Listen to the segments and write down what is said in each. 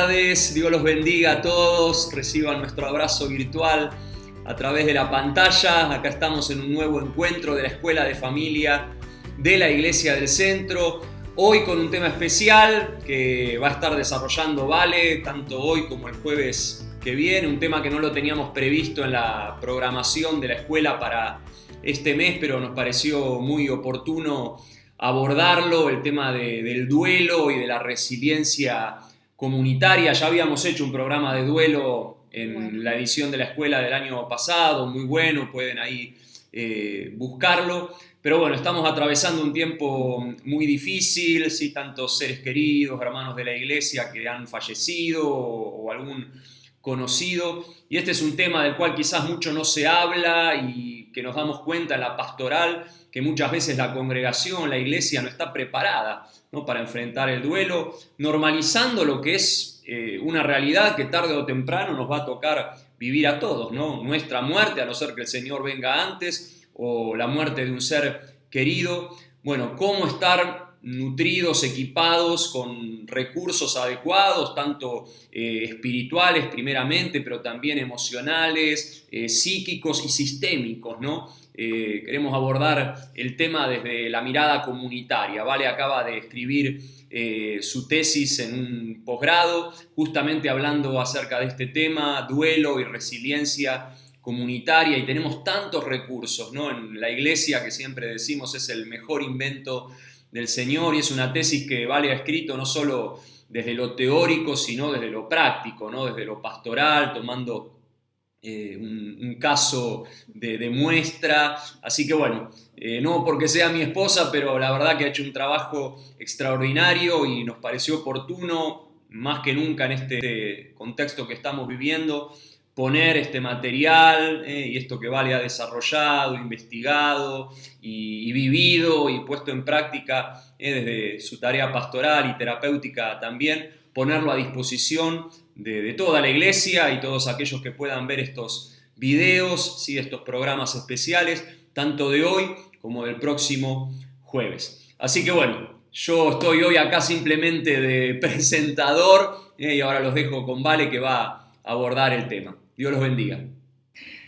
tardes, Dios los bendiga a todos, reciban nuestro abrazo virtual a través de la pantalla. Acá estamos en un nuevo encuentro de la Escuela de Familia de la Iglesia del Centro. Hoy con un tema especial que va a estar desarrollando Vale, tanto hoy como el jueves que viene. Un tema que no lo teníamos previsto en la programación de la escuela para este mes, pero nos pareció muy oportuno abordarlo, el tema del duelo y de la resiliencia comunitaria. Ya habíamos hecho un programa de duelo en la edición de la escuela del año pasado, muy bueno, pueden ahí buscarlo. Pero bueno, estamos atravesando un tiempo muy difícil, ¿sí? Tantos seres queridos, hermanos de la iglesia que han fallecido o algún conocido. Y este es un tema del cual quizás mucho no se habla y que nos damos cuenta en la pastoral que muchas veces la congregación, la iglesia no está preparada, ¿no?, para enfrentar el duelo, normalizando lo que es una realidad que tarde o temprano nos va a tocar vivir a todos, ¿no? Nuestra muerte, a no ser que el Señor venga antes, o la muerte de un ser querido. Bueno, ¿cómo estar nutridos, equipados, con recursos adecuados, tanto espirituales primeramente, pero también emocionales, psíquicos y sistémicos, ¿no? Queremos abordar el tema desde la mirada comunitaria. Vale acaba de escribir su tesis en un posgrado, justamente hablando acerca de este tema, duelo y resiliencia comunitaria, y tenemos tantos recursos, ¿no? En la iglesia, que siempre decimos es el mejor invento del Señor, y es una tesis que Vale ha escrito no solo desde lo teórico, sino desde lo práctico, ¿no? Desde lo pastoral, tomando un caso de muestra. Así que bueno, no porque sea mi esposa, pero la verdad que ha hecho un trabajo extraordinario y nos pareció oportuno, más que nunca en este contexto que estamos viviendo, poner este material y esto que Vale ha desarrollado, investigado y vivido y puesto en práctica desde su tarea pastoral y terapéutica también, ponerlo a disposición de toda la iglesia y todos aquellos que puedan ver estos videos, ¿sí?, estos programas especiales, tanto de hoy como del próximo jueves. Así que bueno, yo estoy hoy acá simplemente de presentador y ahora los dejo con Vale, que va a abordar el tema. Dios los bendiga.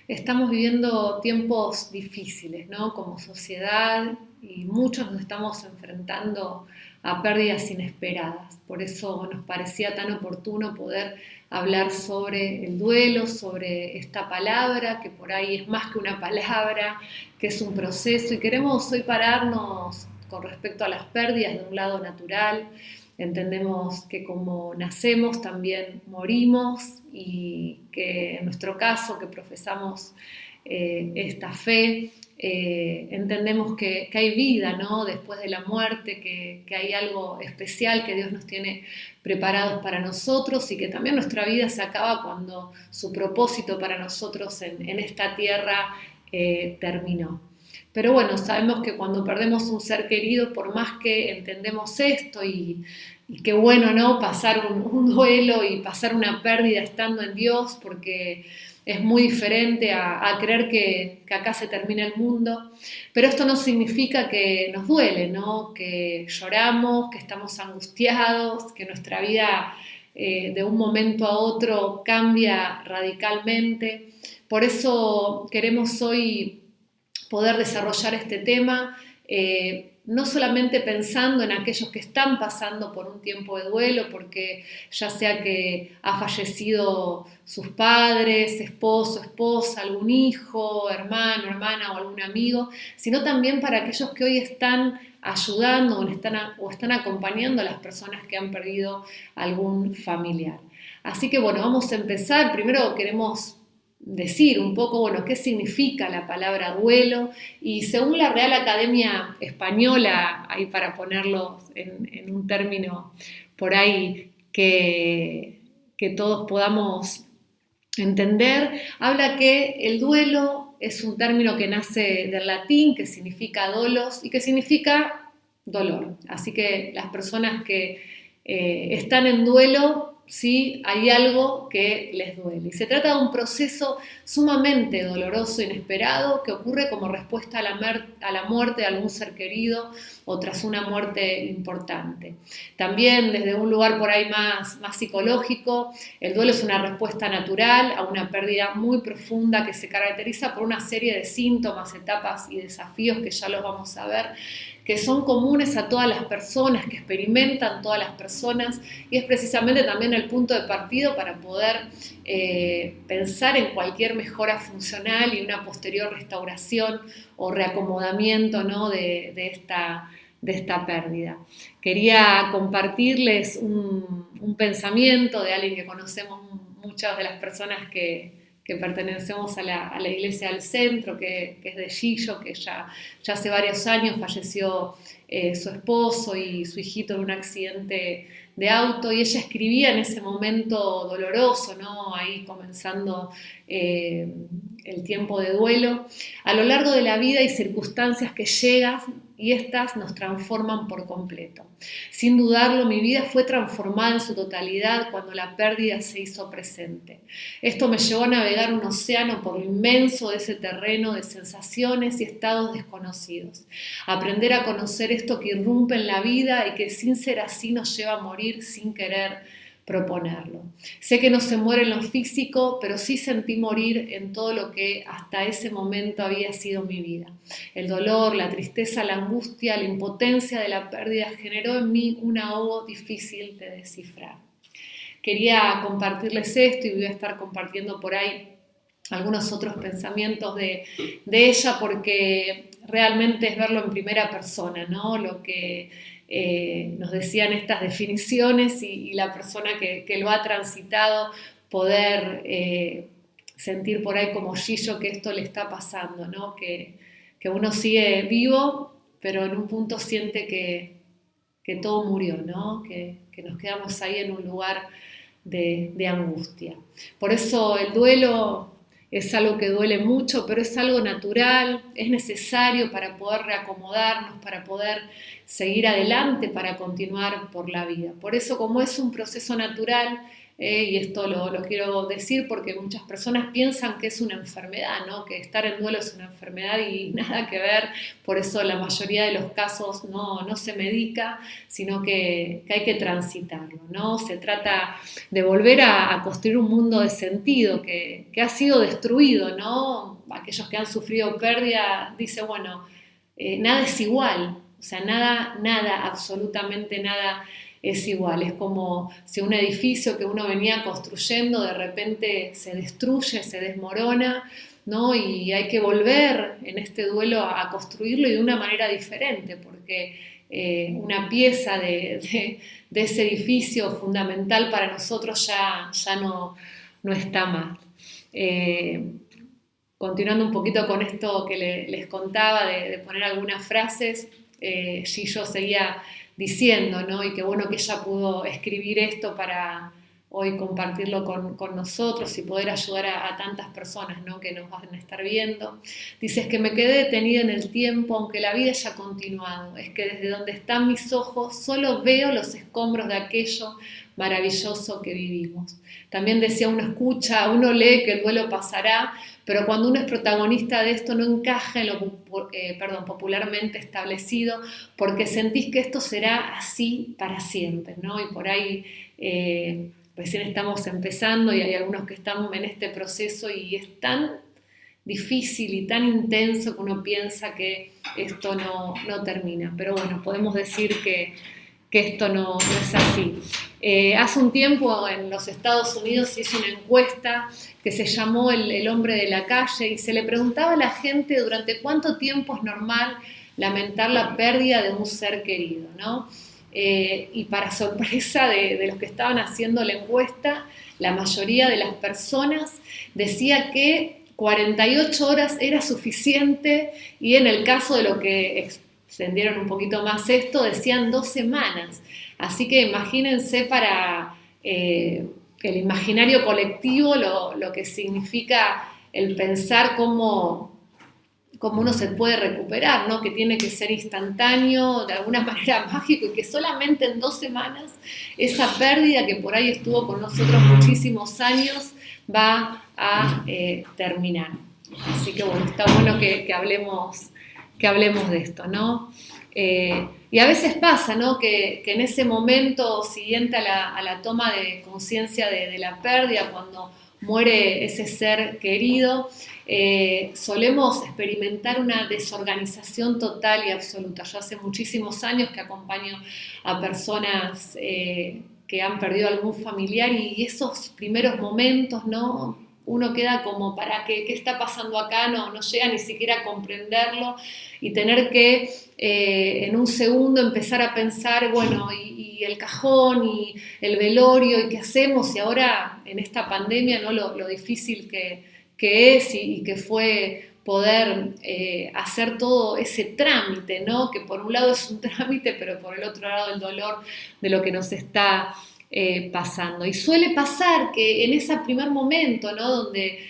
Estamos viviendo tiempos difíciles, ¿no?, como sociedad, y muchos nos estamos enfrentando a pérdidas inesperadas. Por eso nos parecía tan oportuno poder hablar sobre el duelo, sobre esta palabra, que por ahí es más que una palabra, que es un proceso, y queremos hoy pararnos con respecto a las pérdidas de un lado natural. Entendemos que como nacemos también morimos, y que en nuestro caso, que profesamos esta fe, entendemos que hay vida, ¿no?, después de la muerte, que hay algo especial que Dios nos tiene preparados para nosotros, y que también nuestra vida se acaba cuando su propósito para nosotros en esta tierra terminó. Pero bueno, sabemos que cuando perdemos un ser querido, por más que entendemos esto y qué bueno, ¿no?, pasar un duelo y pasar una pérdida estando en Dios, porque es muy diferente a creer que acá se termina el mundo. Pero esto no significa que nos duele, ¿no?, que lloramos, que estamos angustiados, que nuestra vida de un momento a otro cambia radicalmente. Por eso queremos hoy poder desarrollar este tema, no solamente pensando en aquellos que están pasando por un tiempo de duelo, porque ya sea que ha fallecido sus padres, esposo, esposa, algún hijo, hermano, hermana o algún amigo, sino también para aquellos que hoy están ayudando o están acompañando a las personas que han perdido algún familiar. Así que bueno, vamos a empezar. Primero queremos decir un poco, bueno, qué significa la palabra duelo, y según la Real Academia Española, ahí para ponerlo en un término por ahí que todos podamos entender, habla que el duelo es un término que nace del latín, que significa dolos y que significa dolor. Así que las personas que están en duelo ¿sí? Hay algo que les duele. Y se trata de un proceso sumamente doloroso, inesperado, que ocurre como respuesta a la muerte de algún ser querido o tras una muerte importante. También desde un lugar por ahí más psicológico, el duelo es una respuesta natural a una pérdida muy profunda que se caracteriza por una serie de síntomas, etapas y desafíos que ya los vamos a ver, que son comunes a todas las personas, que experimentan todas las personas, y es precisamente también el punto de partida para poder pensar en cualquier mejora funcional y una posterior restauración o reacomodamiento, ¿no?, de esta pérdida. Quería compartirles un pensamiento de alguien que conocemos muchas de las personas que pertenecemos a la Iglesia del Centro, que es de Gillo, que ya hace varios años falleció su esposo y su hijito en un accidente de auto, y ella escribía en ese momento doloroso, ¿no?, ahí comenzando el tiempo de duelo: a lo largo de la vida hay circunstancias que llegan y estas nos transforman por completo. Sin dudarlo, mi vida fue transformada en su totalidad cuando la pérdida se hizo presente. Esto me llevó a navegar un océano por lo inmenso de ese terreno de sensaciones y estados desconocidos. Aprender a conocer esto que irrumpe en la vida y que, sin ser así, nos lleva a morir sin querer proponerlo. Sé que no se muere en lo físico, pero sí sentí morir en todo lo que hasta ese momento había sido mi vida. El dolor, la tristeza, la angustia, la impotencia de la pérdida generó en mí un ahogo difícil de descifrar. Quería compartirles esto y voy a estar compartiendo por ahí algunos otros pensamientos de ella, porque realmente es verlo en primera persona, ¿no?, lo que nos decían estas definiciones y la persona que lo ha transitado, poder sentir por ahí como Gillo que esto le está pasando, ¿no?, que uno sigue vivo, pero en un punto siente que todo murió, ¿no?, que nos quedamos ahí en un lugar de angustia. Por eso el duelo es algo que duele mucho, pero es algo natural, es necesario para poder reacomodarnos, para poder seguir adelante, para continuar por la vida. Por eso, como es un proceso natural, y esto lo quiero decir porque muchas personas piensan que es una enfermedad, ¿no?, que estar en duelo es una enfermedad, y nada que ver. Por eso la mayoría de los casos no se medica, sino que hay que transitarlo, ¿no? Se trata de volver a construir un mundo de sentido que ha sido destruido, ¿no? Aquellos que han sufrido pérdida dicen, bueno, nada es igual, o sea, nada, absolutamente nada es igual. Es como si un edificio que uno venía construyendo de repente se destruye, se desmorona, ¿no? Y hay que volver en este duelo a construirlo, y de una manera diferente, porque una pieza de ese edificio fundamental para nosotros ya no está más. Continuando un poquito con esto que les contaba de poner algunas frases, Gillo seguía diciendo, ¿no?, y qué bueno que ella pudo escribir esto para hoy compartirlo con nosotros y poder ayudar a tantas personas, ¿no?, que nos van a estar viendo. Dice: es que me quedé detenida en el tiempo, aunque la vida ya ha continuado. Es que desde donde están mis ojos solo veo los escombros de aquello maravilloso que vivimos. También decía: uno escucha, uno lee que el duelo pasará, pero cuando uno es protagonista de esto no encaja en lo popularmente establecido, porque sentís que esto será así para siempre, ¿no? Y por ahí recién estamos empezando y hay algunos que están en este proceso y es tan difícil y tan intenso que uno piensa que esto no termina. Pero bueno, podemos decir que esto no es así. Hace un tiempo en los Estados Unidos se hizo una encuesta que se llamó el hombre de la calle, y se le preguntaba a la gente durante cuánto tiempo es normal lamentar la pérdida de un ser querido, ¿no? Y para sorpresa de los que estaban haciendo la encuesta, la mayoría de las personas decía que 48 horas era suficiente, y en el caso de lo que extendieron un poquito más esto, decían 2 semanas. Así que imagínense para el imaginario colectivo lo que significa el pensar cómo cómo uno se puede recuperar, ¿no? Que tiene que ser instantáneo, de alguna manera mágico, y que solamente en 2 semanas esa pérdida que por ahí estuvo con nosotros muchísimos años va a terminar. Así que bueno, está bueno que hablemos de esto, ¿no? Y a veces pasa, ¿no? Que en ese momento siguiente a la toma de conciencia de la pérdida, cuando muere ese ser querido, solemos experimentar una desorganización total y absoluta. Yo hace muchísimos años que acompaño a personas que han perdido algún familiar y esos primeros momentos, ¿no? Uno queda como, ¿para qué está pasando acá? No llega ni siquiera a comprenderlo y tener que en un segundo empezar a pensar, bueno, y el cajón y el velorio y qué hacemos, y ahora en esta pandemia, ¿no? Lo difícil que es y que fue poder hacer todo ese trámite, ¿no? Que por un lado es un trámite, pero por el otro lado el dolor de lo que nos está pasando. Y suele pasar que en ese primer momento, ¿no? Donde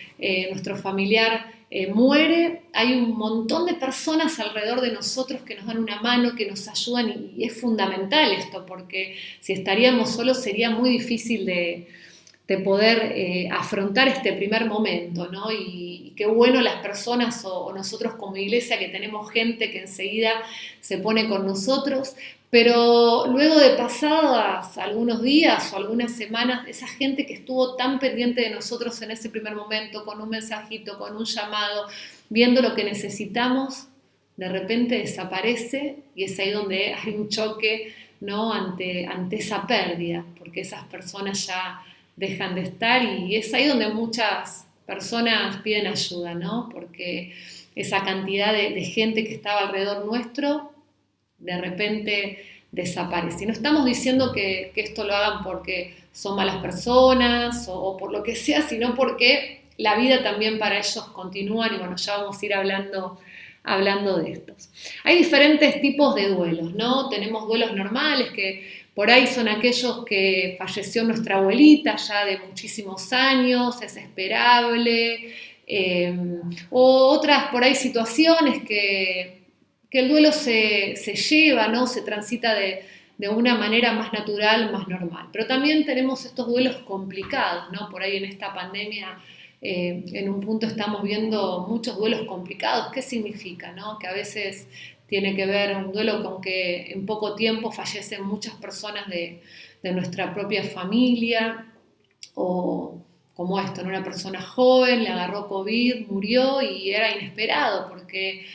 nuestro familiar muere, hay un montón de personas alrededor de nosotros que nos dan una mano, que nos ayudan, y es fundamental esto, porque si estaríamos solos sería muy difícil de poder afrontar este primer momento, ¿no? Y qué bueno las personas o nosotros como iglesia que tenemos gente que enseguida se pone con nosotros, pero luego de pasadas algunos días o algunas semanas, esa gente que estuvo tan pendiente de nosotros en ese primer momento, con un mensajito, con un llamado, viendo lo que necesitamos, de repente desaparece, y es ahí donde hay un choque, ¿no? ante esa pérdida, porque esas personas ya dejan de estar, y es ahí donde muchas personas piden ayuda, ¿no? Porque esa cantidad de gente que estaba alrededor nuestro de repente desaparece. Y no estamos diciendo que esto lo hagan porque son malas personas o por lo que sea, sino porque la vida también para ellos continúa, y bueno, ya vamos a ir hablando de estos. Hay diferentes tipos de duelos, ¿no? Tenemos duelos normales, que por ahí son aquellos que falleció nuestra abuelita ya de muchísimos años, es esperable, o otras por ahí situaciones que el duelo se lleva, ¿no? Se transita de una manera más natural, más normal. Pero también tenemos estos duelos complicados, ¿no? Por ahí en esta pandemia, en un punto estamos viendo muchos duelos complicados. ¿Qué significa, no? Que a veces tiene que ver un duelo con que en poco tiempo fallecen muchas personas de nuestra propia familia, o como esto, ¿no? Una persona joven le agarró COVID, murió y era inesperado porque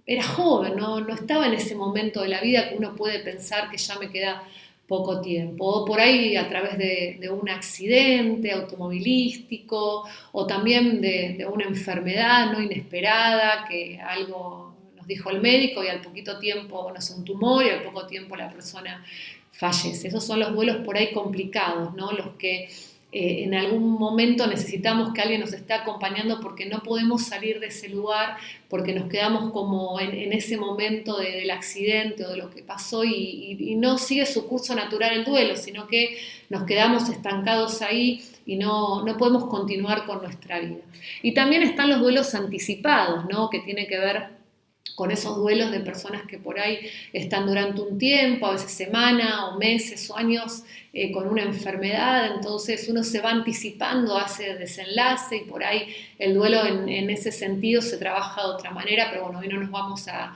era joven, ¿no? No estaba en ese momento de la vida que uno puede pensar que ya me queda poco tiempo, o por ahí a través de un accidente automovilístico, o también de una enfermedad no inesperada, que algo nos dijo el médico y al poquito tiempo, no sé, un tumor, y al poco tiempo la persona fallece. Esos son los duelos por ahí complicados, ¿no? Los que en algún momento necesitamos que alguien nos esté acompañando porque no podemos salir de ese lugar, porque nos quedamos como en ese momento del accidente o de lo que pasó, y no sigue su curso natural el duelo, sino que nos quedamos estancados ahí y no podemos continuar con nuestra vida. Y también están los duelos anticipados, ¿no? Que tiene que ver con esos duelos de personas que por ahí están durante un tiempo, a veces semanas o meses o años, con una enfermedad. Entonces uno se va anticipando a ese desenlace, y por ahí el duelo en ese sentido se trabaja de otra manera, pero bueno, hoy no nos vamos a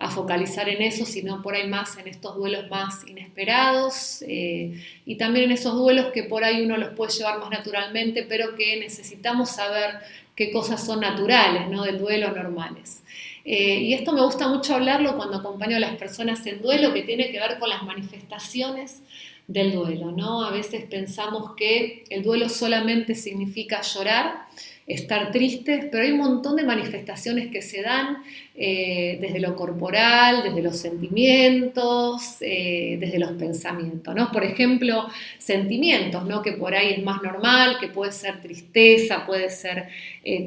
focalizar en eso, sino por ahí más en estos duelos más inesperados, y también en esos duelos que por ahí uno los puede llevar más naturalmente, pero que necesitamos saber qué cosas son naturales, ¿no? Del duelo normales. Y esto me gusta mucho hablarlo cuando acompaño a las personas en duelo, que tiene que ver con las manifestaciones del duelo, ¿no? A veces pensamos que el duelo solamente significa llorar, estar tristes, pero hay un montón de manifestaciones que se dan desde lo corporal, desde los sentimientos, desde los pensamientos, ¿no? Por ejemplo, sentimientos, ¿no? Que por ahí es más normal, que puede ser tristeza, puede ser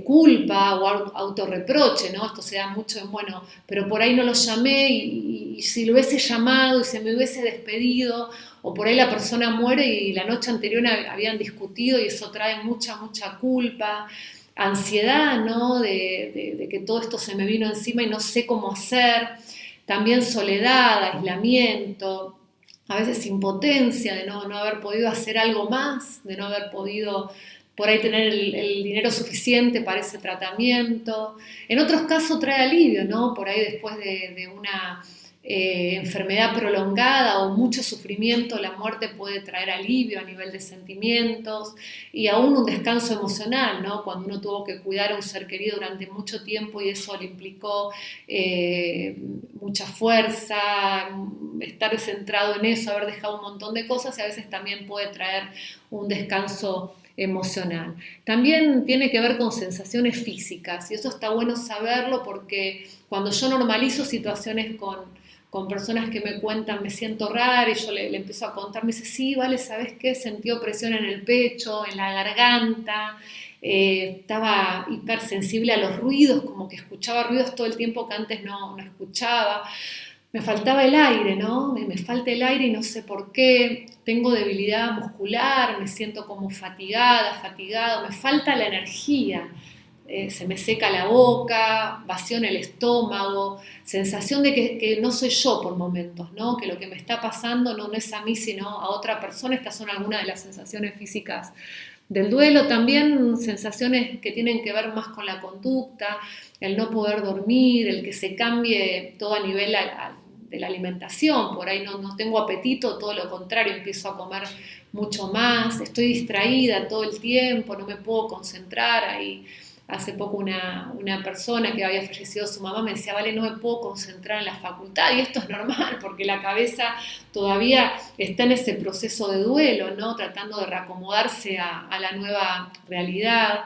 culpa o autorreproche, ¿no? Esto se da mucho en, bueno, pero por ahí no lo llamé, y si lo hubiese llamado y se me hubiese despedido, o por ahí la persona muere y la noche anterior habían discutido y eso trae mucha culpa. ansiedad, ¿no? De que todo esto se me vino encima y no sé cómo hacer. También soledad, aislamiento, a veces impotencia de no haber podido hacer algo más, de no haber podido por ahí tener el dinero suficiente para ese tratamiento. En otros casos trae alivio, ¿no? Por ahí después de una enfermedad prolongada o mucho sufrimiento, la muerte puede traer alivio a nivel de sentimientos y aún un descanso emocional, ¿no? Cuando uno tuvo que cuidar a un ser querido durante mucho tiempo y eso le implicó mucha fuerza, estar centrado en eso, haber dejado un montón de cosas y a veces también puede traer un descanso emocional. También tiene que ver con sensaciones físicas y eso está bueno saberlo porque cuando yo normalizo situaciones con personas que me cuentan, me siento rara y yo le empiezo a contar, me dice, sí, vale, ¿sabes qué? Sentí opresión en el pecho, en la garganta, estaba hipersensible a los ruidos, como que escuchaba ruidos todo el tiempo que antes no escuchaba. Me faltaba el aire, ¿no? Me falta el aire y no sé por qué. Tengo debilidad muscular, me siento como fatigado, me falta la energía. Se me seca la boca, vacío en el estómago, sensación de que no soy yo por momentos, ¿no? Que lo que me está pasando no es a mí, sino a otra persona. Estas son algunas de las sensaciones físicas del duelo. También sensaciones que tienen que ver más con la conducta, el no poder dormir, el que se cambie todo a nivel de la alimentación. Por ahí no tengo apetito, todo lo contrario, empiezo a comer mucho más, estoy distraída todo el tiempo, no me puedo concentrar. Ahí hace poco una persona que había fallecido su mamá me decía, vale, no me puedo concentrar en la facultad, y esto es normal porque la cabeza todavía está en ese proceso de duelo, ¿no? Tratando de reacomodarse a la nueva realidad.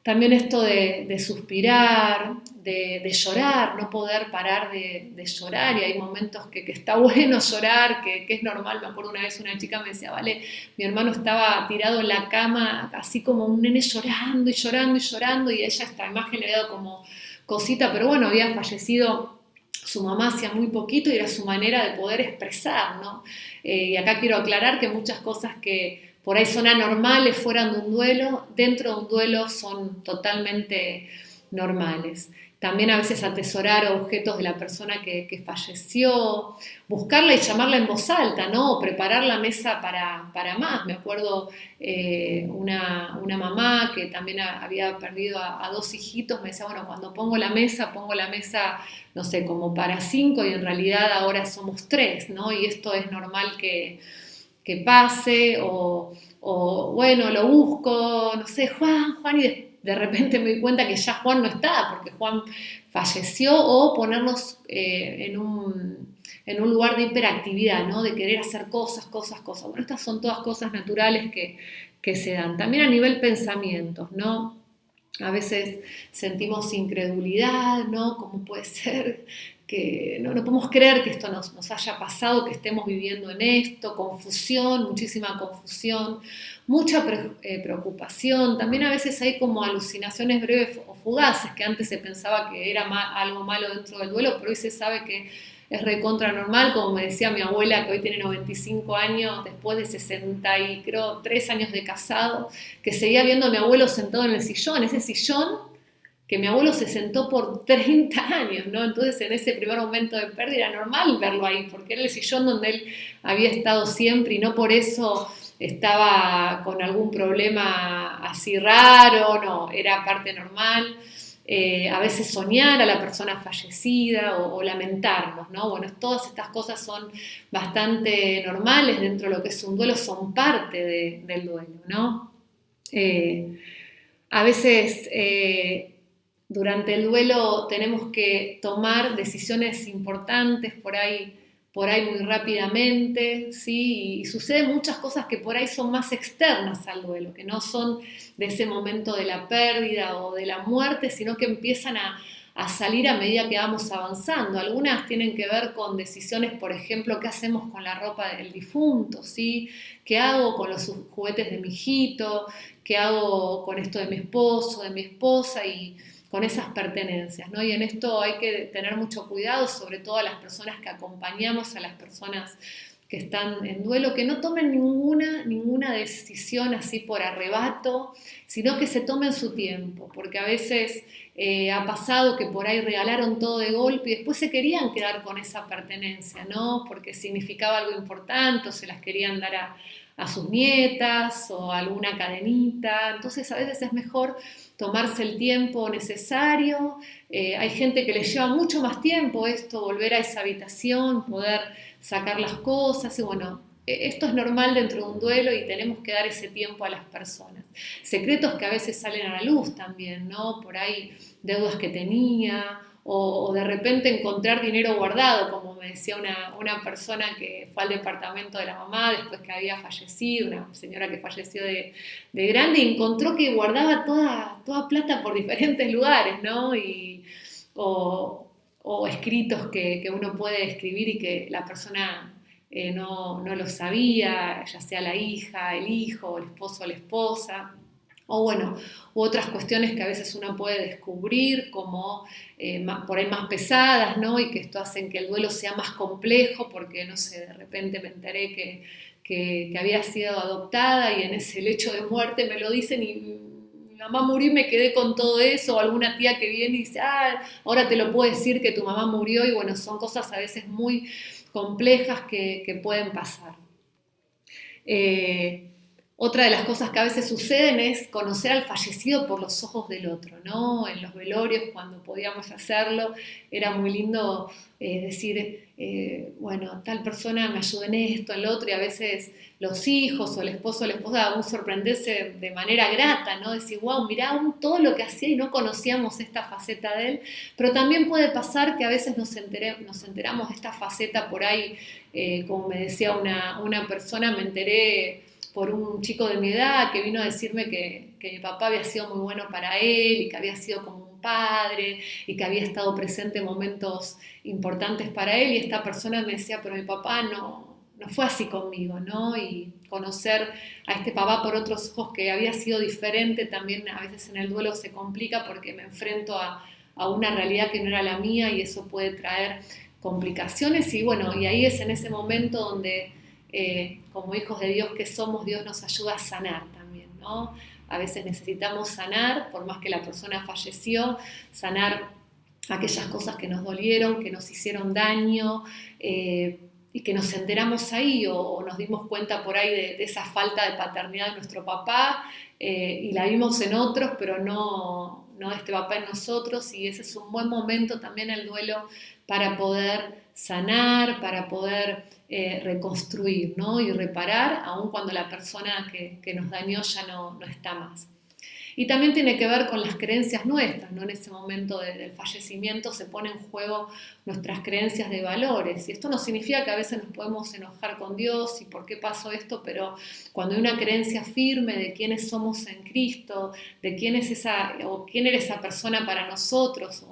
También esto de suspirar, de llorar, no poder parar de llorar, y hay momentos que está bueno llorar, que es normal. Me acuerdo una vez una chica me decía, vale, mi hermano estaba tirado en la cama, así como un nene llorando y llorando y llorando, y ella esta imagen le había dado como cosita, pero bueno, había fallecido su mamá hacía muy poquito y era su manera de poder expresar, ¿no? Y acá quiero aclarar que muchas cosas que por ahí son anormales fuera de un duelo, dentro de un duelo son totalmente normales. También a veces atesorar objetos de la persona que falleció, buscarla y llamarla en voz alta, ¿no? O preparar la mesa para más. Me acuerdo una mamá que también había perdido a dos hijitos, me decía, bueno, cuando pongo la mesa, no sé, como para 5 y en realidad ahora somos 3, ¿no? Y esto es normal que pase, o bueno, lo busco, no sé, Juan, y de repente me doy cuenta que ya Juan no está, porque Juan falleció, o ponernos en un lugar de hiperactividad, ¿no? De querer hacer cosas. Bueno, estas son todas cosas naturales que se dan. También a nivel pensamientos, ¿no? A veces sentimos incredulidad, ¿no? ¿Cómo puede ser que no podemos creer que esto nos haya pasado, que estemos viviendo en esto? Confusión, muchísima confusión, mucha preocupación. También a veces hay como alucinaciones breves o fugaces, que antes se pensaba que era algo malo dentro del duelo, pero hoy se sabe que es recontra normal, como me decía mi abuela, que hoy tiene 95 años, después de 60 y creo 3 años de casado, que seguía viendo a mi abuelo sentado en el sillón, ese sillón que mi abuelo se sentó por 30 años, ¿no? Entonces en ese primer momento de pérdida era normal verlo ahí, porque era el sillón donde él había estado siempre y no por eso estaba con algún problema así raro, no, era parte normal. A veces soñar a la persona fallecida o lamentarnos, ¿no? Bueno, todas estas cosas son bastante normales dentro de lo que es un duelo, son parte del duelo, ¿no? A veces durante el duelo tenemos que tomar decisiones importantes por ahí muy rápidamente, ¿sí? Y suceden muchas cosas que por ahí son más externas al duelo, que no son de ese momento de la pérdida o de la muerte, sino que empiezan a salir a medida que vamos avanzando. Algunas tienen que ver con decisiones, por ejemplo, qué hacemos con la ropa del difunto, ¿sí? ¿Qué hago con los juguetes de mi hijito? ¿Qué hago con esto de mi esposo, de mi esposa? Y con esas pertenencias, ¿no? Y en esto hay que tener mucho cuidado, sobre todo a las personas que acompañamos, a las personas que están en duelo, que no tomen ninguna decisión así por arrebato, sino que se tomen su tiempo, porque a veces ha pasado que por ahí regalaron todo de golpe y después se querían quedar con esa pertenencia, ¿no? Porque significaba algo importante, o se las querían dar a sus nietas o alguna cadenita. Entonces a veces es mejor tomarse el tiempo necesario. Hay gente que le lleva mucho más tiempo esto, volver a esa habitación, poder sacar las cosas, y bueno, esto es normal dentro de un duelo y tenemos que dar ese tiempo a las personas. Secretos que a veces salen a la luz también, ¿no? Por ahí deudas que tenía, o de repente encontrar dinero guardado, como me decía una persona que fue al departamento de la mamá después que había fallecido, una señora que falleció de grande, y encontró que guardaba toda plata por diferentes lugares, ¿no? O escritos que uno puede escribir y que la persona no lo sabía, ya sea la hija, el hijo, el esposo o la esposa. O bueno, u otras cuestiones que a veces uno puede descubrir como por ahí más pesadas, ¿no? Y que esto hacen que el duelo sea más complejo, porque, no sé, de repente me enteré que había sido adoptada y en ese lecho de muerte me lo dicen y mi mamá murió y me quedé con todo eso, o alguna tía que viene y dice, ahora te lo puedo decir que tu mamá murió, y bueno, son cosas a veces muy complejas que pueden pasar. Otra de las cosas que a veces suceden es conocer al fallecido por los ojos del otro, ¿no? En los velorios, cuando podíamos hacerlo, era muy lindo decir, bueno, tal persona me ayudó en esto, en lo otro, y a veces los hijos o el esposo o la esposa aún sorprenderse de manera grata, ¿no? Decir, wow, mirá aún todo lo que hacía y no conocíamos esta faceta de él. Pero también puede pasar que a veces nos enteramos de esta faceta por ahí, como me decía una persona, me enteré por un chico de mi edad que vino a decirme que mi papá había sido muy bueno para él y que había sido como un padre y que había estado presente en momentos importantes para él, y esta persona me decía, pero mi papá no fue así conmigo, ¿no? Y conocer a este papá por otros ojos que había sido diferente también a veces en el duelo se complica, porque me enfrento a una realidad que no era la mía y eso puede traer complicaciones, y bueno, y ahí es en ese momento donde como hijos de Dios que somos, Dios nos ayuda a sanar también, ¿no? A veces necesitamos sanar, por más que la persona falleció, sanar aquellas cosas que nos dolieron, que nos hicieron daño, y que nos enteramos ahí o nos dimos cuenta por ahí de esa falta de paternidad de nuestro papá, y la vimos en otros, pero no este papá en nosotros, y ese es un buen momento también el duelo para poder sanar, para poder reconstruir, ¿no? Y reparar, aun cuando la persona que nos dañó ya no está más. Y también tiene que ver con las creencias nuestras, ¿no? En ese momento del fallecimiento se ponen en juego nuestras creencias de valores, y esto no significa que a veces nos podemos enojar con Dios y por qué pasó esto, pero cuando hay una creencia firme de quiénes somos en Cristo, de quién es quién era esa persona para nosotros,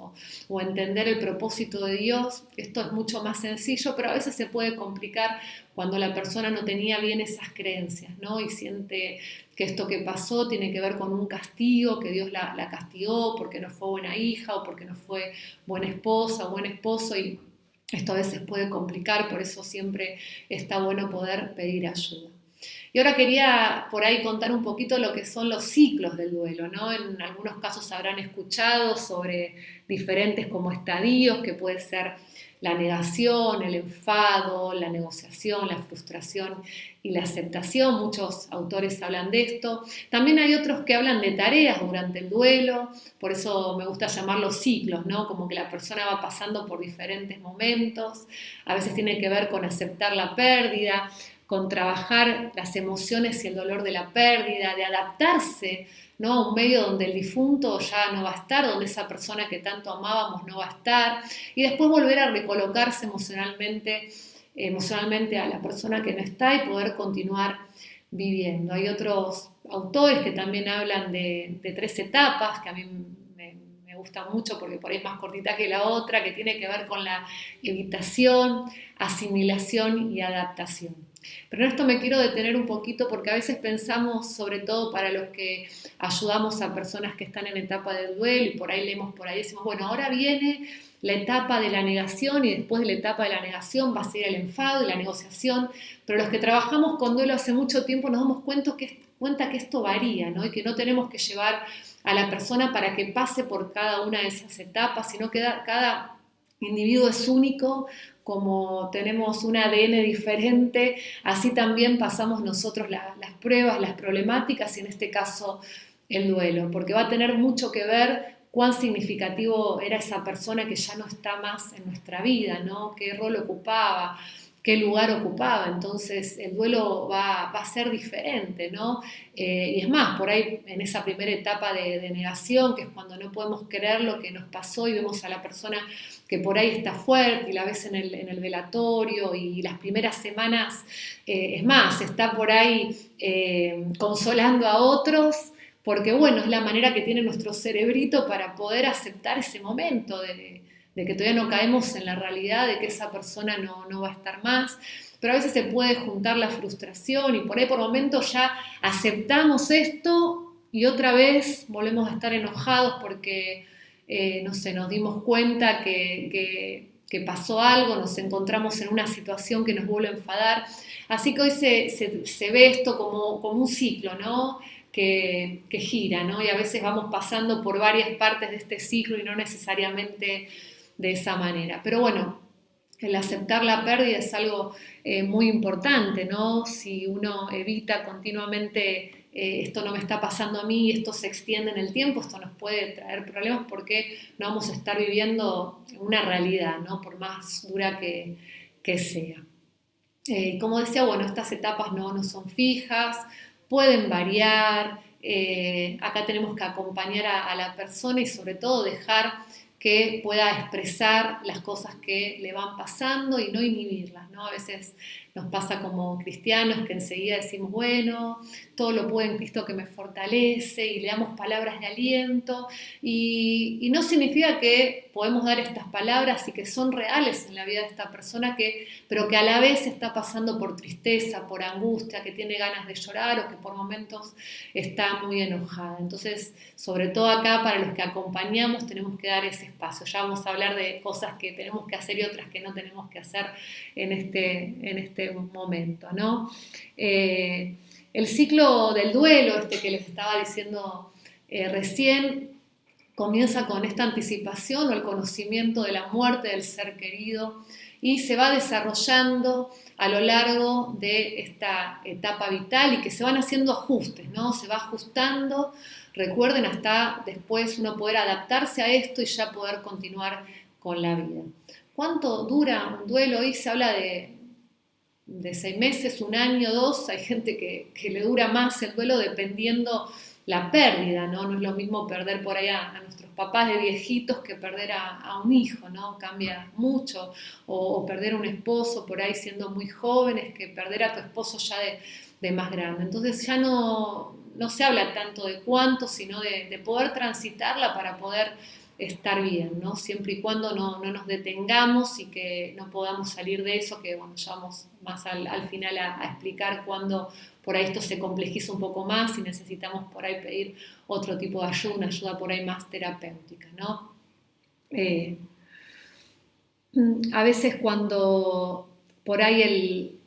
o entender el propósito de Dios, esto es mucho más sencillo, pero a veces se puede complicar cuando la persona no tenía bien esas creencias, ¿no? Y siente que esto que pasó tiene que ver con un castigo, que Dios la castigó porque no fue buena hija o porque no fue buena esposa o buen esposo, y esto a veces puede complicar, por eso siempre está bueno poder pedir ayuda. Y ahora quería por ahí contar un poquito lo que son los ciclos del duelo, ¿no? En algunos casos habrán escuchado sobre diferentes como estadios, que puede ser la negación, el enfado, la negociación, la frustración y la aceptación. Muchos autores hablan de esto. También hay otros que hablan de tareas durante el duelo, por eso me gusta llamarlos ciclos, ¿no? Como que la persona va pasando por diferentes momentos. A veces tiene que ver con aceptar la pérdida, con trabajar las emociones y el dolor de la pérdida, de adaptarse, ¿no? A un medio donde el difunto ya no va a estar, donde esa persona que tanto amábamos no va a estar, y después volver a recolocarse emocionalmente a la persona que no está y poder continuar viviendo. Hay otros autores que también hablan de 3 etapas, que a mí me gusta mucho porque por ahí es más cortita que la otra, que tiene que ver con la evitación, asimilación y adaptación. Pero en esto me quiero detener un poquito, porque a veces pensamos, sobre todo para los que ayudamos a personas que están en etapa del duelo, y por ahí leemos por ahí, decimos, bueno, ahora viene la etapa de la negación y después de la etapa de la negación va a ser el enfado y la negociación, pero los que trabajamos con duelo hace mucho tiempo nos damos cuenta que esto varía, ¿no? Y que no tenemos que llevar a la persona para que pase por cada una de esas etapas, sino que cada individuo es único, como tenemos un ADN diferente, así también pasamos nosotros las pruebas, las problemáticas y en este caso el duelo, porque va a tener mucho que ver cuán significativo era esa persona que ya no está más en nuestra vida, ¿no? Qué rol ocupaba, qué lugar ocupaba, entonces el duelo va a ser diferente, ¿no? Y es más, por ahí en esa primera etapa de negación, que es cuando no podemos creer lo que nos pasó y vemos a la persona que por ahí está fuerte y la ves en el velatorio y las primeras semanas, es más, está por ahí consolando a otros, porque bueno, es la manera que tiene nuestro cerebrito para poder aceptar ese momento de que todavía no caemos en la realidad de que esa persona no va a estar más, pero a veces se puede juntar la frustración y por ahí por momentos ya aceptamos esto y otra vez volvemos a estar enojados porque, no sé, nos dimos cuenta que pasó algo, nos encontramos en una situación que nos vuelve a enfadar, así que hoy se ve esto como un ciclo, ¿no? Que gira, ¿no? Y a veces vamos pasando por varias partes de este ciclo y no necesariamente de esa manera. Pero bueno, el aceptar la pérdida es algo muy importante, ¿no? Si uno evita continuamente esto no me está pasando a mí, esto se extiende en el tiempo, esto nos puede traer problemas porque no vamos a estar viviendo una realidad, ¿no? Por más dura que sea. Como decía, bueno, estas etapas no son fijas, pueden variar, acá tenemos que acompañar a la persona y sobre todo dejar que pueda expresar las cosas que le van pasando y no inhibirlas, ¿no? A veces nos pasa como cristianos que enseguida decimos, bueno, todo lo puedo en Cristo que me fortalece y le damos palabras de aliento y no significa que podemos dar estas palabras y que son reales en la vida de esta persona, pero que a la vez está pasando por tristeza, por angustia, que tiene ganas de llorar o que por momentos está muy enojada. Entonces, sobre todo acá para los que acompañamos tenemos que dar ese espacio. Ya vamos a hablar de cosas que tenemos que hacer y otras que no tenemos que hacer en este momento, ¿no? El ciclo del duelo, que les estaba diciendo recién, comienza con esta anticipación o el conocimiento de la muerte del ser querido y se va desarrollando a lo largo de esta etapa vital y que se van haciendo ajustes, ¿no? Se va ajustando, recuerden, hasta después uno poder adaptarse a esto y ya poder continuar con la vida. ¿Cuánto dura un duelo? Hoy se habla de 6 meses, 1 año, 2, hay gente que le dura más el duelo dependiendo la pérdida, ¿no? No es lo mismo perder por ahí a nuestros papás de viejitos que perder a un hijo, ¿no? Cambia mucho, o perder a un esposo por ahí siendo muy jóvenes que perder a tu esposo ya de más grande. Entonces ya no se habla tanto de cuánto, sino de poder transitarla para poder estar bien, ¿no? Siempre y cuando no nos detengamos y que no podamos salir de eso, que bueno, ya vamos más al final a explicar cuándo por ahí esto se complejiza un poco más y necesitamos por ahí pedir otro tipo de ayuda, una ayuda por ahí más terapéutica, ¿no? A veces cuando por ahí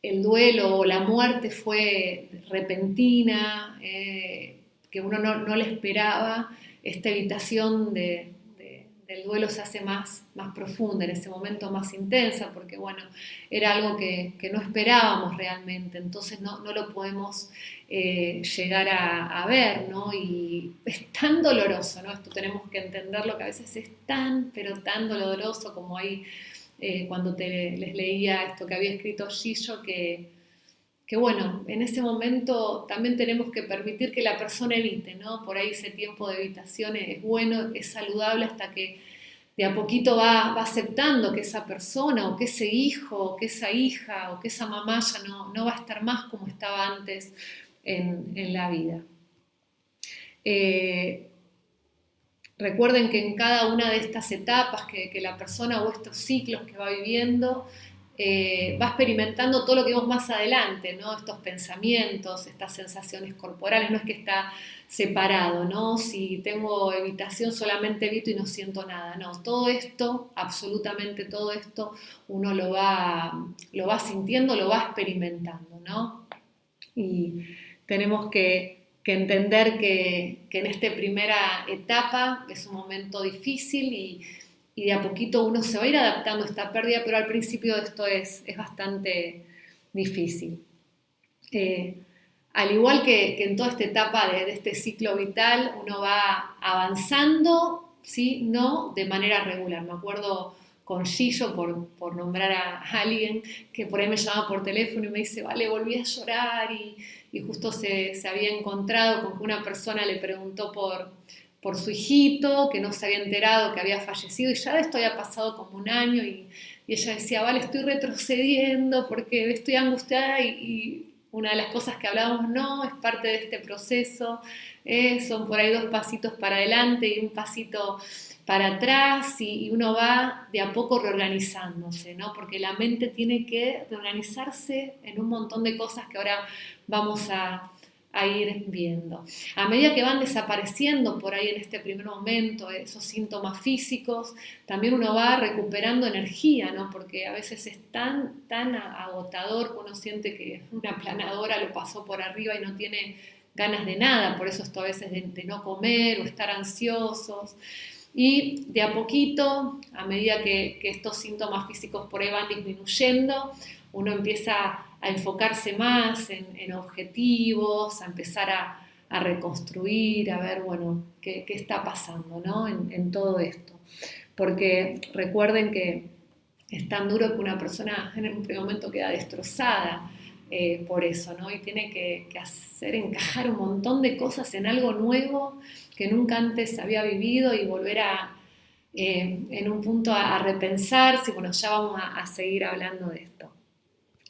el duelo o la muerte fue repentina, que uno no le esperaba, esta evitación del duelo se hace más profunda, en ese momento más intensa, porque bueno, era algo que no esperábamos realmente, entonces no lo podemos llegar a ver, ¿no? Y es tan doloroso, ¿no? Esto tenemos que entenderlo, que a veces es tan, pero tan doloroso como ahí cuando les leía esto que había escrito Gillo, que bueno, en ese momento también tenemos que permitir que la persona evite, ¿no? Por ahí ese tiempo de evitación es bueno, es saludable hasta que de a poquito va aceptando que esa persona o que ese hijo o que esa hija o que esa mamá ya no va a estar más como estaba antes en la vida. Recuerden que en cada una de estas etapas que la persona o estos ciclos que va viviendo, va experimentando todo lo que vemos más adelante, ¿no? Estos pensamientos, estas sensaciones corporales, no es que está separado, ¿no? Si tengo evitación solamente evito y no siento nada, no, todo esto, absolutamente todo esto, uno lo va sintiendo, lo va experimentando, ¿no? Y tenemos que entender que en esta primera etapa es un momento difícil y de a poquito uno se va a ir adaptando a esta pérdida, pero al principio esto es bastante difícil. Al igual que en toda esta etapa de este ciclo vital, uno va avanzando, ¿sí? No de manera regular. Me acuerdo con Gillo, por nombrar a alguien, que por ahí me llamaba por teléfono y me dice, vale, volví a llorar y justo se había encontrado con que una persona le preguntó por su hijito, que no se había enterado que había fallecido y ya de esto había pasado como un año y ella decía, vale, estoy retrocediendo porque estoy angustiada y una de las cosas que hablábamos, no, es parte de este proceso, son por ahí 2 pasitos para adelante y un pasito para atrás y uno va de a poco reorganizándose, ¿no? Porque la mente tiene que reorganizarse en un montón de cosas que ahora vamos a ir viendo. A medida que van desapareciendo por ahí en este primer momento esos síntomas físicos, también uno va recuperando energía, ¿no? Porque a veces es tan agotador que uno siente que una planadora lo pasó por arriba y no tiene ganas de nada, por eso esto a veces de no comer o estar ansiosos. Y de a poquito, a medida que estos síntomas físicos por ahí van disminuyendo, uno empieza a enfocarse más en objetivos, a empezar a reconstruir, a ver, bueno, qué está pasando, ¿no? en todo esto. Porque recuerden que es tan duro que una persona en un primer momento queda destrozada por eso, ¿no? Y tiene que hacer encajar un montón de cosas en algo nuevo que nunca antes había vivido y volver en un punto a repensarse. Bueno, ya vamos a seguir hablando de esto.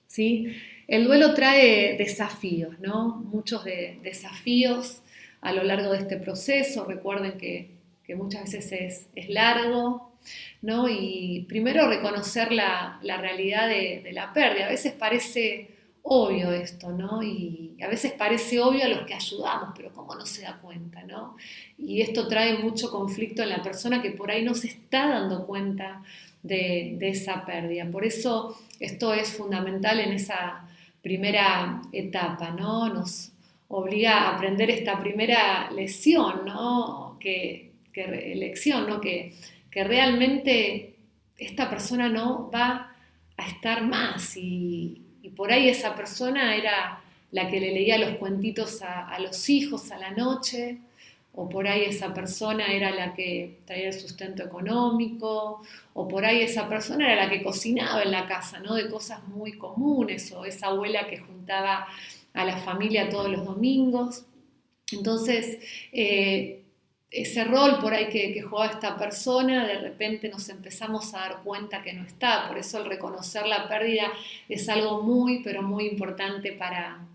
¿Sí? El duelo trae desafíos, ¿no? Muchos desafíos a lo largo de este proceso. Recuerden que muchas veces es largo, ¿no? Y primero reconocer la realidad de la pérdida. A veces parece obvio esto, ¿no? Y a veces parece obvio a los que ayudamos, pero cómo no se da cuenta, ¿no? Y esto trae mucho conflicto en la persona que por ahí no se está dando cuenta de esa pérdida. Por eso esto es fundamental en esa primera etapa, ¿no? Nos obliga a aprender esta primera lección, ¿no? Lección, ¿no? Que realmente esta persona no va a estar más y por ahí esa persona era la que le leía los cuentitos a los hijos a la noche, o por ahí esa persona era la que traía el sustento económico, o por ahí esa persona era la que cocinaba en la casa, ¿no? De cosas muy comunes, o esa abuela que juntaba a la familia todos los domingos. Entonces, ese rol por ahí que jugaba esta persona, de repente nos empezamos a dar cuenta que no está. Por eso el reconocer la pérdida es algo muy, pero muy importante para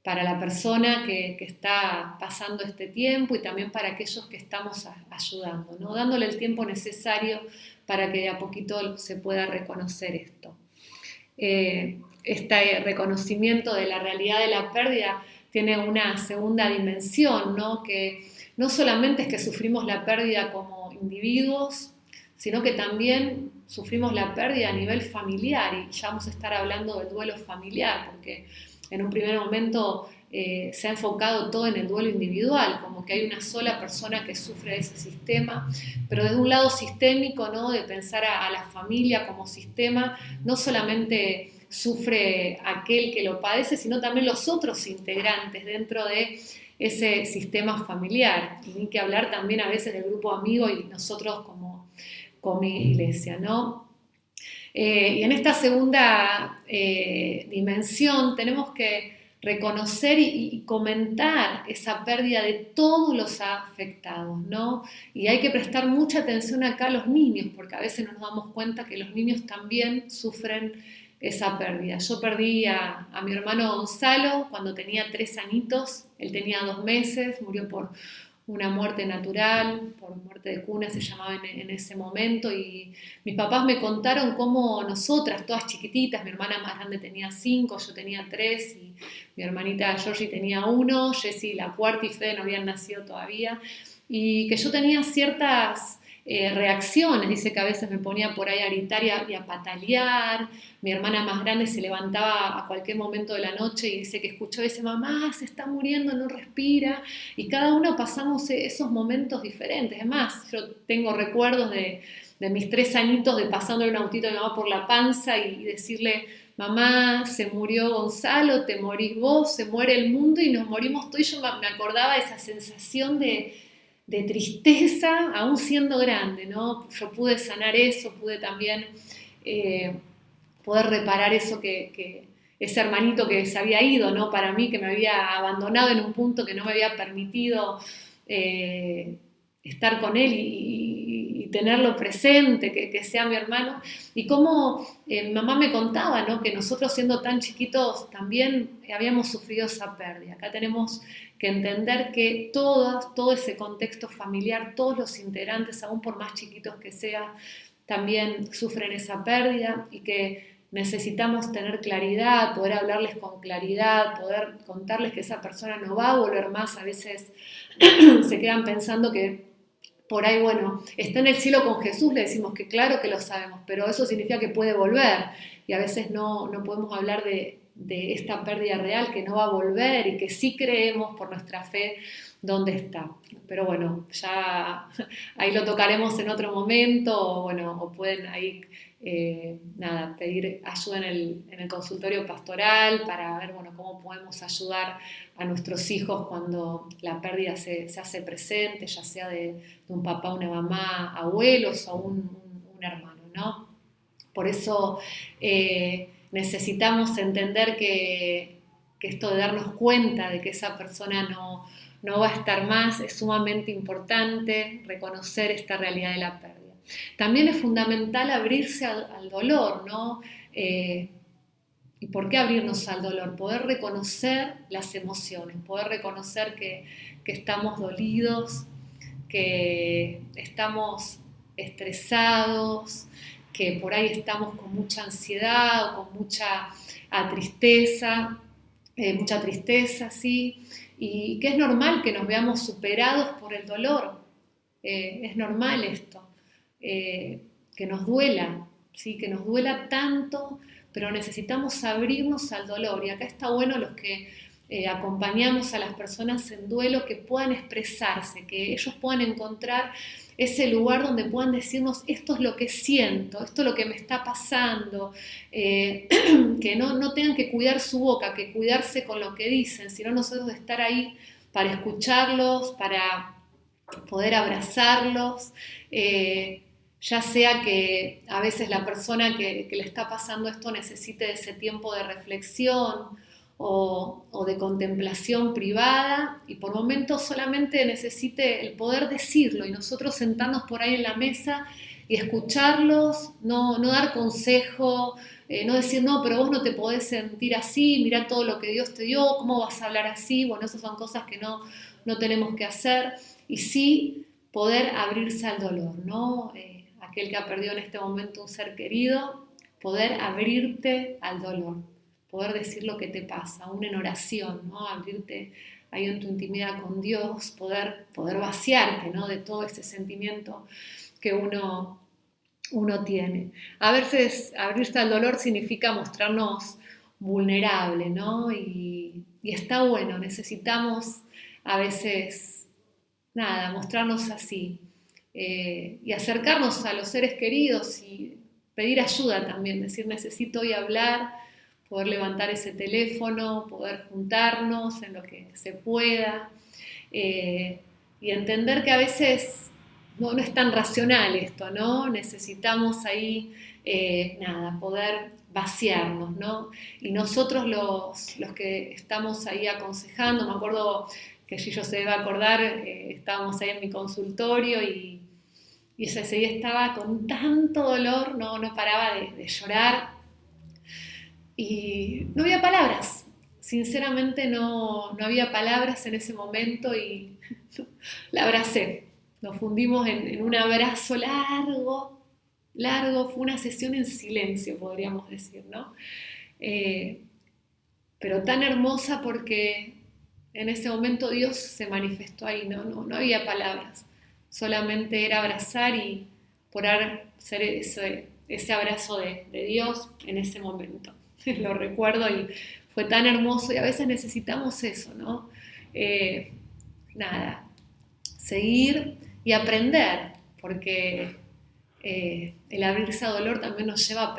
la persona que está pasando este tiempo y también para aquellos que estamos ayudando, ¿no? Dándole el tiempo necesario para que de a poquito se pueda reconocer esto. Este reconocimiento de la realidad de la pérdida tiene una segunda dimensión, ¿no? Que no solamente es que sufrimos la pérdida como individuos, sino que también sufrimos la pérdida a nivel familiar, y ya vamos a estar hablando del duelo familiar, porque en un primer momento se ha enfocado todo en el duelo individual, como que hay una sola persona que sufre ese sistema, pero desde un lado sistémico, ¿no? De pensar a la familia como sistema, no solamente sufre aquel que lo padece, sino también los otros integrantes dentro de ese sistema familiar, y ni que hablar también a veces del grupo amigo y nosotros como iglesia, ¿no? Y en esta segunda dimensión tenemos que reconocer y comentar esa pérdida de todos los afectados, ¿no? Y hay que prestar mucha atención acá a los niños, porque a veces no nos damos cuenta que los niños también sufren esa pérdida. Yo perdí a mi hermano Gonzalo cuando tenía 3 añitos, él tenía 2 meses, murió por una muerte natural, por muerte de cuna se llamaba en ese momento, y mis papás me contaron cómo nosotras, todas chiquititas, mi hermana más grande tenía 5, yo tenía 3, y mi hermanita Georgie tenía 1, Jessie la cuarta y Fede no habían nacido todavía, y que yo tenía ciertas reacciones. Dice que a veces me ponía por ahí a gritar y a patalear. Mi hermana más grande se levantaba a cualquier momento de la noche y dice que escuchó y dice, mamá, se está muriendo, no respira. Y cada uno pasamos esos momentos diferentes. Además, yo tengo recuerdos de mis 3 añitos de pasándole un autito a mi mamá por la panza y decirle, mamá, se murió Gonzalo, te morís vos, se muere el mundo y nos morimos todos. Y yo me acordaba de esa sensación de tristeza, aún siendo grande, ¿no? Yo pude sanar eso, pude también poder reparar eso que ese hermanito que se había ido, ¿no? Para mí, que me había abandonado en un punto que no me había permitido estar con él y tenerlo presente, que sea mi hermano. Y cómo mi mamá me contaba, ¿no? Que nosotros siendo tan chiquitos también habíamos sufrido esa pérdida. Acá tenemos que entender que todo ese contexto familiar, todos los integrantes, aún por más chiquitos que sean, también sufren esa pérdida y que necesitamos tener claridad, poder hablarles con claridad, poder contarles que esa persona no va a volver más. A veces se quedan pensando que por ahí, bueno, está en el cielo con Jesús, le decimos que claro que lo sabemos, pero eso significa que puede volver y a veces no podemos hablar de esta pérdida real, que no va a volver y que sí creemos por nuestra fe dónde está. Pero bueno, ya ahí lo tocaremos en otro momento, o bueno, o pueden ahí pedir ayuda en el consultorio pastoral para ver, bueno, cómo podemos ayudar a nuestros hijos cuando la pérdida se hace presente, ya sea de un papá, una mamá, abuelos o un hermano, ¿no? Por eso necesitamos entender que esto de darnos cuenta de que esa persona no va a estar más es sumamente importante, reconocer esta realidad de la pérdida. También es fundamental abrirse al dolor, ¿no? ¿Y por qué abrirnos al dolor? Poder reconocer las emociones, poder reconocer que estamos dolidos, que estamos estresados, que por ahí estamos con mucha ansiedad o con mucha tristeza, ¿sí? Y que es normal que nos veamos superados por el dolor. Es normal esto, que nos duela, ¿sí? Que nos duela tanto, pero necesitamos abrirnos al dolor. Y acá está bueno los que acompañamos a las personas en duelo, que puedan expresarse, que ellos puedan encontrar ese lugar donde puedan decirnos, esto es lo que siento, esto es lo que me está pasando, que no tengan que cuidar su boca, que cuidarse con lo que dicen, sino nosotros de estar ahí para escucharlos, para poder abrazarlos, ya sea que a veces la persona que le está pasando esto necesite ese tiempo de reflexión o de contemplación privada, y por momentos solamente necesite el poder decirlo y nosotros sentarnos por ahí en la mesa y escucharlos, no dar consejo, no decir, no, pero vos no te podés sentir así, mirá todo lo que Dios te dio, ¿cómo vas a hablar así? Bueno, esas son cosas que no tenemos que hacer, y sí poder abrirse al dolor, ¿no? Aquel que ha perdido en este momento un ser querido, poder abrirte al dolor, poder decir lo que te pasa, aún en oración, ¿no? Abrirte ahí en tu intimidad con Dios, poder vaciarte, ¿no? De todo ese sentimiento que uno tiene. A veces abrirse al dolor significa mostrarnos vulnerables, ¿no? Y está bueno, necesitamos a veces, mostrarnos así, y acercarnos a los seres queridos y pedir ayuda también, decir, necesito hoy hablar, poder levantar ese teléfono, poder juntarnos en lo que se pueda, y entender que a veces no es tan racional esto, ¿no? Necesitamos ahí, poder vaciarnos, ¿no? Y nosotros los que estamos ahí aconsejando, me acuerdo que Gillo se debe acordar, estábamos ahí en mi consultorio y ese día estaba con tanto dolor, no paraba de llorar y no había palabras. sinceramente no había palabras en ese momento y la abracé. Nos fundimos en un abrazo largo, fue una sesión en silencio, podríamos decir, ¿no? Pero tan hermosa porque en ese momento Dios se manifestó ahí, no había palabras, solamente era abrazar y poder ser ese abrazo de Dios en ese momento. Lo recuerdo y fue tan hermoso y a veces necesitamos eso, ¿no? Seguir y aprender, porque el abrirse a dolor también nos lleva a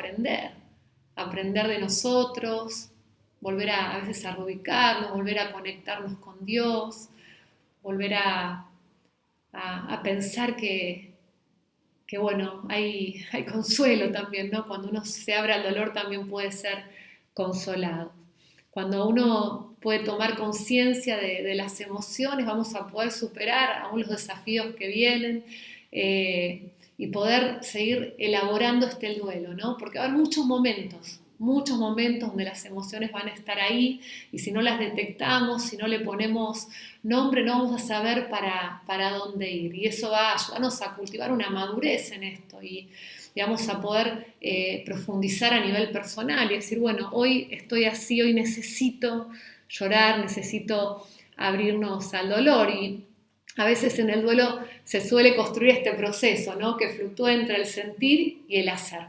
aprender de nosotros, volver a veces a reubicarnos, volver a conectarnos con Dios, volver a pensar que bueno, hay consuelo también, ¿no? Cuando uno se abre al dolor también puede ser consolado. Cuando uno puede tomar conciencia de las emociones, vamos a poder superar aún los desafíos que vienen y poder seguir elaborando el duelo, ¿no? Porque va a haber muchos momentos donde las emociones van a estar ahí y si no las detectamos, si no le ponemos nombre, no vamos a saber para dónde ir. Y eso va a ayudarnos a cultivar una madurez en esto y vamos a poder profundizar a nivel personal y decir, bueno, hoy estoy así, hoy necesito llorar, necesito abrirnos al dolor y a veces en el duelo se suele construir este proceso, ¿no? Que fluctúa entre el sentir y el hacer,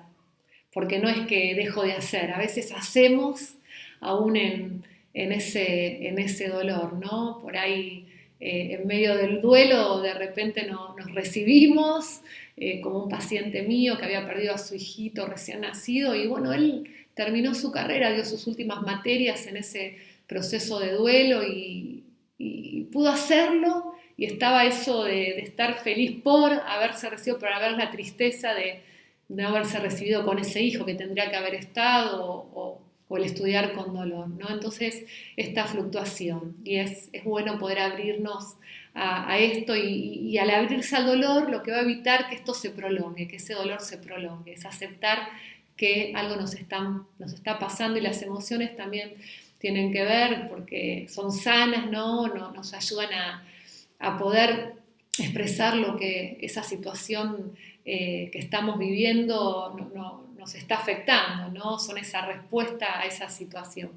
porque no es que dejo de hacer, a veces hacemos aún en ese dolor, ¿no? Por ahí en medio del duelo de repente nos recibimos, como un paciente mío que había perdido a su hijito recién nacido y bueno, él terminó su carrera, dio sus últimas materias en ese proceso de duelo y pudo hacerlo y estaba eso de estar feliz por haberse recibido, pero haber la tristeza de no haberse recibido con ese hijo que tendría que haber estado o el estudiar con dolor, ¿no? Entonces, esta fluctuación y es bueno poder abrirnos a esto y al abrirse al dolor lo que va a evitar que esto se prolongue, que ese dolor se prolongue, es aceptar que algo nos está pasando y las emociones también tienen que ver porque son sanas, ¿no? Nos ayudan a poder expresar lo que esa situación que estamos viviendo nos está afectando, ¿no? Son esa respuesta a esa situación.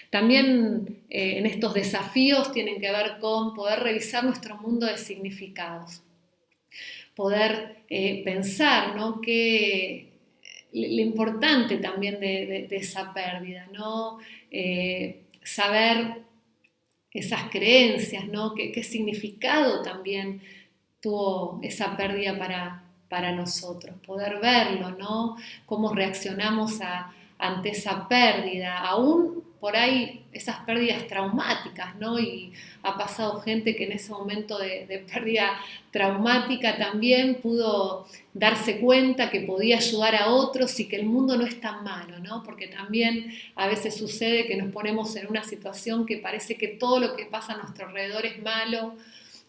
También en estos desafíos tienen que ver con poder revisar nuestro mundo de significados, poder pensar, ¿no? Que lo importante también de esa pérdida, ¿no? Saber esas creencias, ¿no? ¿Qué significado también tuvo esa pérdida para nosotros? Poder verlo, ¿no? Cómo reaccionamos ante esa pérdida, aún por ahí esas pérdidas traumáticas, ¿no? Y ha pasado gente que en ese momento de pérdida traumática también pudo darse cuenta que podía ayudar a otros y que el mundo no es tan malo, ¿no? Porque también a veces sucede que nos ponemos en una situación que parece que todo lo que pasa a nuestro alrededor es malo,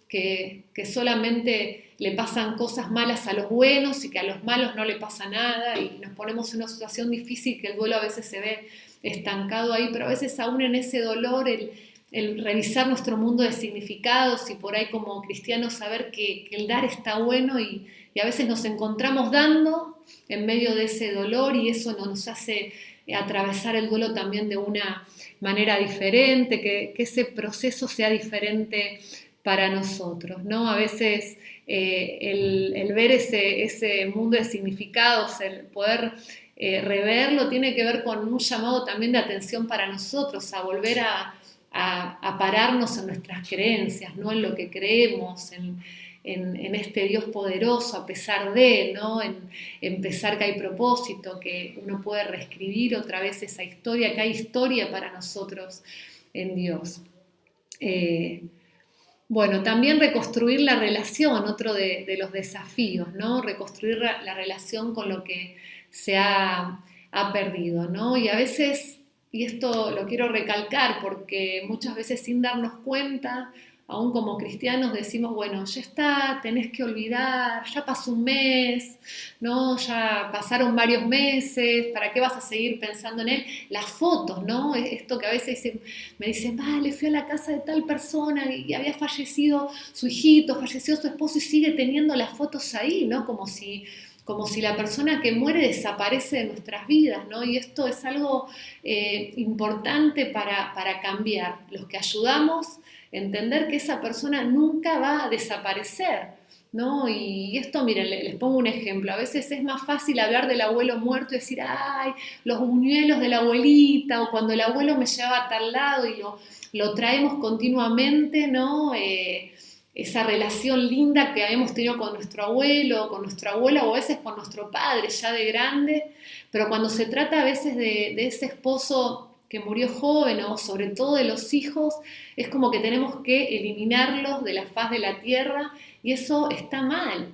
que solamente le pasan cosas malas a los buenos y que a los malos no le pasa nada y nos ponemos en una situación difícil que el duelo a veces se ve estancado ahí, pero a veces aún en ese dolor el revisar nuestro mundo de significados y por ahí como cristianos saber que el dar está bueno y a veces nos encontramos dando en medio de ese dolor y eso nos hace atravesar el duelo también de una manera diferente, que ese proceso sea diferente para nosotros, ¿no? A veces el ver ese mundo de significados, el poder reverlo, tiene que ver con un llamado también de atención para nosotros, a volver a pararnos en nuestras creencias, ¿no? En lo que creemos, en este Dios poderoso, a pesar de, ¿no? En pensar que hay propósito, que uno puede reescribir otra vez esa historia, que hay historia para nosotros en Dios. Bueno, también reconstruir la relación, otro de los desafíos, ¿no? Reconstruir la relación con lo que se ha perdido, ¿no? Y a veces, y esto lo quiero recalcar porque muchas veces sin darnos cuenta, aún como cristianos decimos, bueno, ya está, tenés que olvidar, ya pasó un mes, ¿no? Ya pasaron varios meses, ¿para qué vas a seguir pensando en él? Las fotos, ¿no? Esto que a veces me dicen, vale, fui a la casa de tal persona y había fallecido su hijito, falleció su esposo y sigue teniendo las fotos ahí, ¿no? Como si la persona que muere desaparece de nuestras vidas, ¿no? Y esto es algo importante para cambiar. Los que ayudamos, entender que esa persona nunca va a desaparecer, ¿no? Y esto, miren, les pongo un ejemplo. A veces es más fácil hablar del abuelo muerto y decir, ay, los buñuelos de la abuelita, o cuando el abuelo me llevaba a tal lado y lo traemos continuamente, ¿no? Esa relación linda que hemos tenido con nuestro abuelo, con nuestra abuela o a veces con nuestro padre ya de grande, pero cuando se trata a veces de ese esposo que murió joven o sobre todo de los hijos, es como que tenemos que eliminarlos de la faz de la tierra y eso está mal,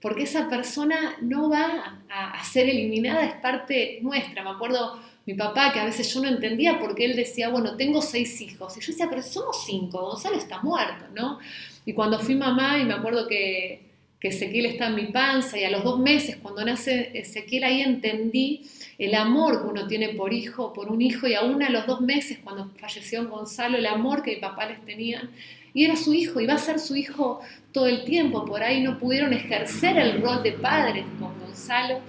porque esa persona no va a ser eliminada, es parte nuestra. Me acuerdo mi papá que a veces yo no entendía porque él decía, bueno, tengo 6 hijos, y yo decía, pero somos 5, Gonzalo está muerto, ¿no? Y cuando fui mamá, y me acuerdo que Ezequiel está en mi panza, y a los 2 meses, cuando nace Ezequiel, ahí entendí el amor que uno tiene por un hijo, y aún a los 2 meses, cuando falleció Gonzalo, el amor que mi papá les tenía, y era su hijo, y va a ser su hijo todo el tiempo. Por ahí no pudieron ejercer el rol de padres con Gonzalo,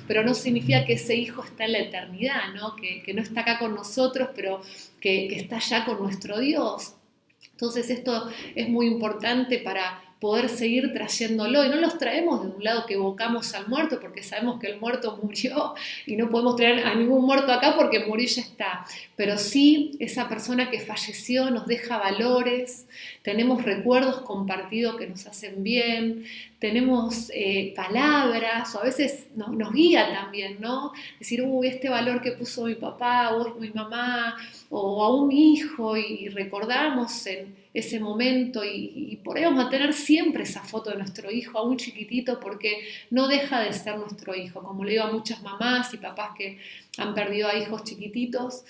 pero no significa que ese hijo está en la eternidad, ¿no? Que no está acá con nosotros, pero que está allá con nuestro Dios. Entonces esto es muy importante para poder seguir trayéndolo, y no los traemos de un lado que evocamos al muerto porque sabemos que el muerto murió y no podemos traer a ningún muerto acá porque murió y ya está, pero sí esa persona que falleció nos deja valores, tenemos recuerdos compartidos que nos hacen bien, tenemos palabras, o a veces nos guía también, ¿no? Decir, uy, este valor que puso mi papá o mi mamá o aún mi hijo, y recordamos en ese momento, y por ahí vamos a tener siempre esa foto de nuestro hijo aún chiquitito porque no deja de ser nuestro hijo. Como le digo a muchas mamás y papás que han perdido a hijos chiquititos,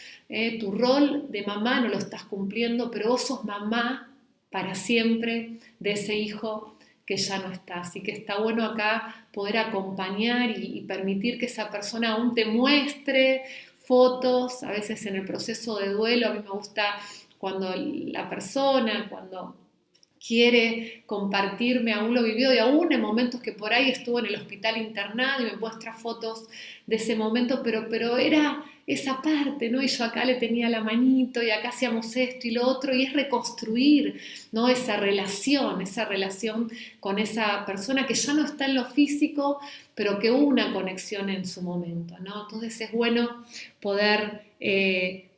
tu rol de mamá no lo estás cumpliendo, pero vos sos mamá para siempre de ese hijo que ya no está. Así que está bueno acá poder acompañar y permitir que esa persona aún te muestre fotos. A veces en el proceso de duelo a mí me gusta cuando la persona, cuando quiere compartirme, aún lo vivió, y aún en momentos que por ahí estuvo en el hospital internado y me muestra fotos de ese momento, pero era esa parte, ¿no? Y yo acá le tenía la manito y acá hacíamos esto y lo otro, y es reconstruir, ¿no? Esa relación con esa persona que ya no está en lo físico, pero que hubo una conexión en su momento, ¿no? Entonces es bueno poder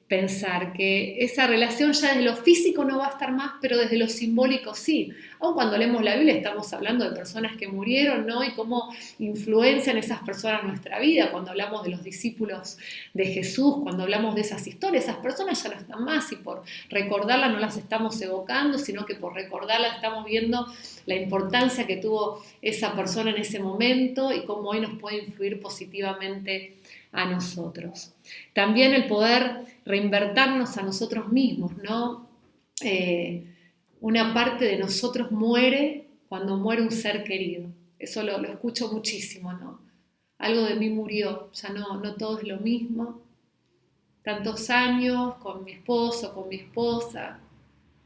pensar que esa relación ya desde lo físico no va a estar más, pero desde lo simbólico sí. Aun cuando leemos la Biblia estamos hablando de personas que murieron, ¿no? Y cómo influencian esas personas nuestra vida. Cuando hablamos de los discípulos de Jesús, cuando hablamos de esas historias, esas personas ya no están más, y por recordarlas no las estamos evocando, sino que por recordarlas estamos viendo la importancia que tuvo esa persona en ese momento y cómo hoy nos puede influir positivamente a nosotros. También el poder reinvertirnos a nosotros mismos, ¿no? Una parte de nosotros muere cuando muere un ser querido. Eso lo escucho muchísimo, ¿no? Algo de mí murió, ya no todo es lo mismo. Tantos años con mi esposo, con mi esposa,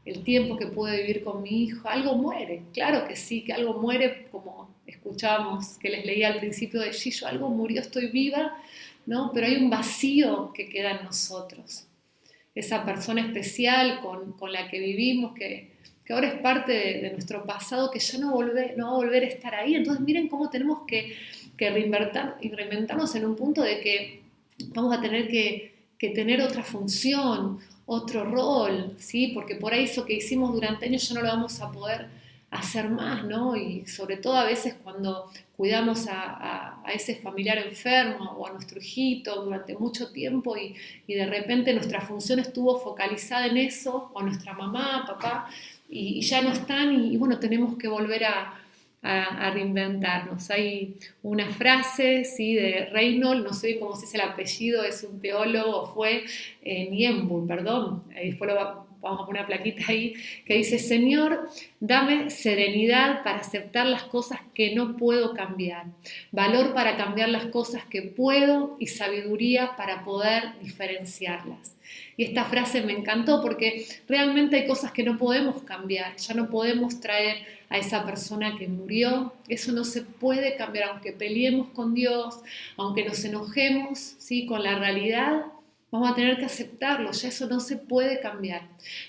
el tiempo que pude vivir con mi hijo, algo muere, claro que sí, que algo muere, como escuchábamos, que les leía al principio de Gillo, algo murió, estoy viva, ¿no? Pero hay un vacío que queda en nosotros. Esa persona especial con la que vivimos, que ahora es parte de nuestro pasado, que ya no va a volver a estar ahí. Entonces miren cómo tenemos que reinventarnos en un punto de que vamos a tener que tener otra función, otro rol, ¿sí? Porque por ahí eso que hicimos durante años ya no lo vamos a poder hacer más, ¿no? Y sobre todo a veces cuando cuidamos a ese familiar enfermo o a nuestro hijito durante mucho tiempo y de repente nuestra función estuvo focalizada en eso, o nuestra mamá, papá, y ya no están, y bueno, tenemos que volver a reinventarnos. Hay una frase, ¿sí?, de Reynolds, no sé cómo se dice el apellido, es un teólogo, fue Niembur, perdón, después vamos a poner una plaquita ahí, que dice: Señor, dame serenidad para aceptar las cosas que no puedo cambiar, valor para cambiar las cosas que puedo y sabiduría para poder diferenciarlas. Y esta frase me encantó porque realmente hay cosas que no podemos cambiar, ya no podemos traer a esa persona que murió, eso no se puede cambiar, aunque peleemos con Dios, aunque nos enojemos, ¿sí?, con la realidad, vamos a tener que aceptarlo, ya eso no se puede cambiar.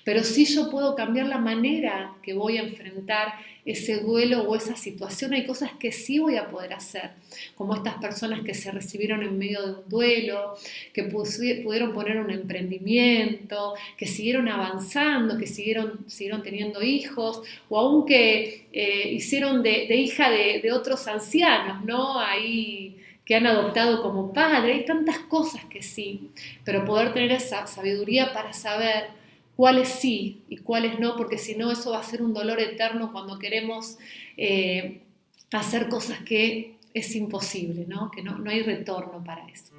Pero sí yo puedo cambiar la manera que voy a enfrentar ese duelo o esa situación. Hay cosas que sí voy a poder hacer, como estas personas que se recibieron en medio de un duelo, que pudieron poner un emprendimiento, que siguieron avanzando, que siguieron teniendo hijos, o aún que hicieron de hija de otros ancianos, ¿no? Ahí que han adoptado como padre. Hay tantas cosas que sí, pero poder tener esa sabiduría para saber cuáles sí y cuáles no, porque si no eso va a ser un dolor eterno cuando queremos hacer cosas que es imposible, ¿no? Que no hay retorno para eso.